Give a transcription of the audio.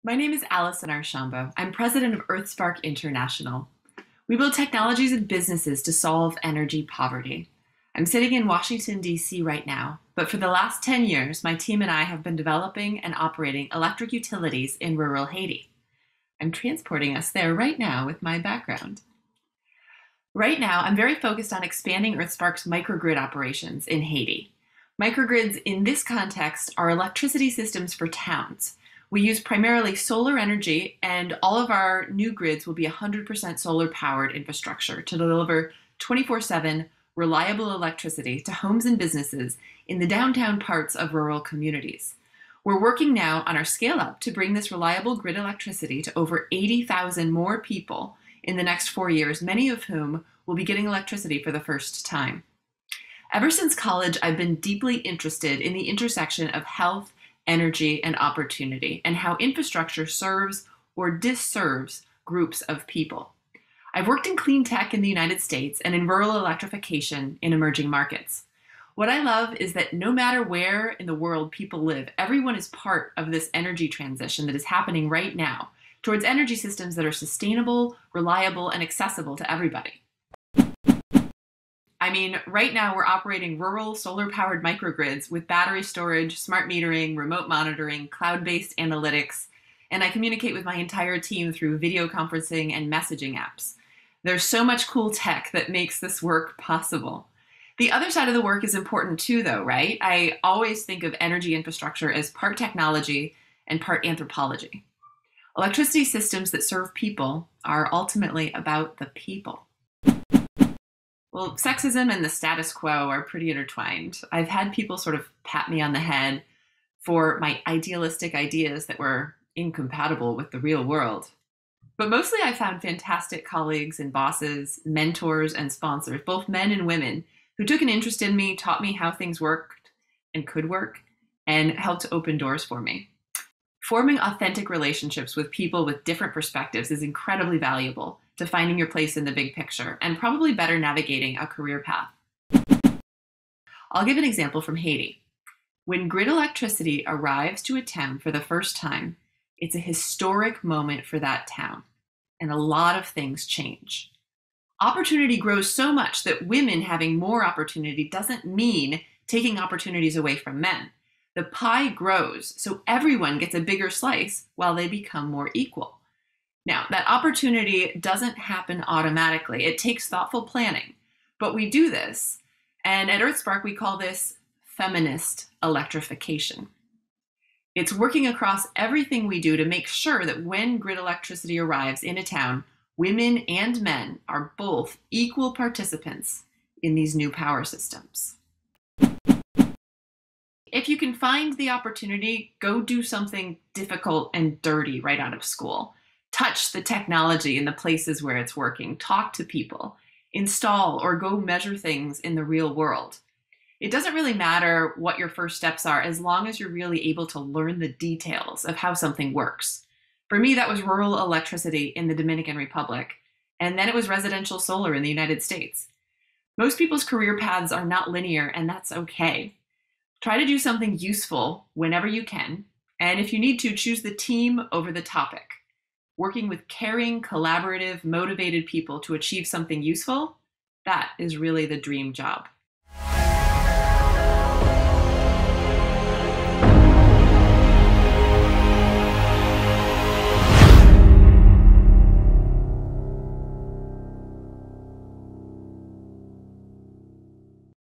My name is Allison Archambault. I'm president of EarthSpark International. We build technologies and businesses to solve energy poverty. I'm sitting in Washington, D.C. right now, but for the last 10 years, my team and I have been developing and operating electric utilities in rural Haiti. I'm transporting us there right now with my background. Right now, I'm very focused on expanding EarthSpark's microgrid operations in Haiti. Microgrids in this context are electricity systems for towns. We use primarily solar energy, and all of our new grids will be 100% solar-powered infrastructure to deliver 24/7 reliable electricity to homes and businesses in the downtown parts of rural communities. We're working now on our scale-up to bring this reliable grid electricity to over 80,000 more people in the next 4 years, many of whom will be getting electricity for the first time. Ever since college, I've been deeply interested in the intersection of health, energy, and opportunity, and how infrastructure serves or disserves groups of people. I've worked in clean tech in the United States and in rural electrification in emerging markets. What I love is that no matter where in the world people live, everyone is part of this energy transition that is happening right now towards energy systems that are sustainable, reliable, and accessible to everybody. I mean, right now we're operating rural solar-powered microgrids with battery storage, smart metering, remote monitoring, cloud-based analytics, and I communicate with my entire team through video conferencing and messaging apps. There's so much cool tech that makes this work possible. The other side of the work is important too, though, right? I always think of energy infrastructure as part technology and part anthropology. Electricity systems that serve people are ultimately about the people. Well, sexism and the status quo are pretty intertwined. I've had people sort of pat me on the head for my idealistic ideas that were incompatible with the real world. But mostly I found fantastic colleagues and bosses, mentors and sponsors, both men and women, who took an interest in me, taught me how things worked and could work, and helped to open doors for me. Forming authentic relationships with people with different perspectives is incredibly valuable to finding your place in the big picture and probably better navigating a career path. I'll give an example from Haiti. When grid electricity arrives to a town for the first time, it's a historic moment for that town, and a lot of things change. Opportunity grows so much that women having more opportunity doesn't mean taking opportunities away from men. The pie grows, so everyone gets a bigger slice while they become more equal. Now, that opportunity doesn't happen automatically. It takes thoughtful planning, but we do this, and at EarthSpark we call this feminist electrification. It's working across everything we do to make sure that when grid electricity arrives in a town, women and men are both equal participants in these new power systems. If you can find the opportunity, go do something difficult and dirty right out of school. Touch the technology in the places where it's working. Talk to people. Install or go measure things in the real world. It doesn't really matter what your first steps are as long as you're really able to learn the details of how something works. For me, that was rural electricity in the Dominican Republic, and then it was residential solar in the United States. Most people's career paths are not linear, and that's okay. Try to do something useful whenever you can, and if you need to, choose the team over the topic. Working with caring, collaborative, motivated people to achieve something useful, that is really the dream job.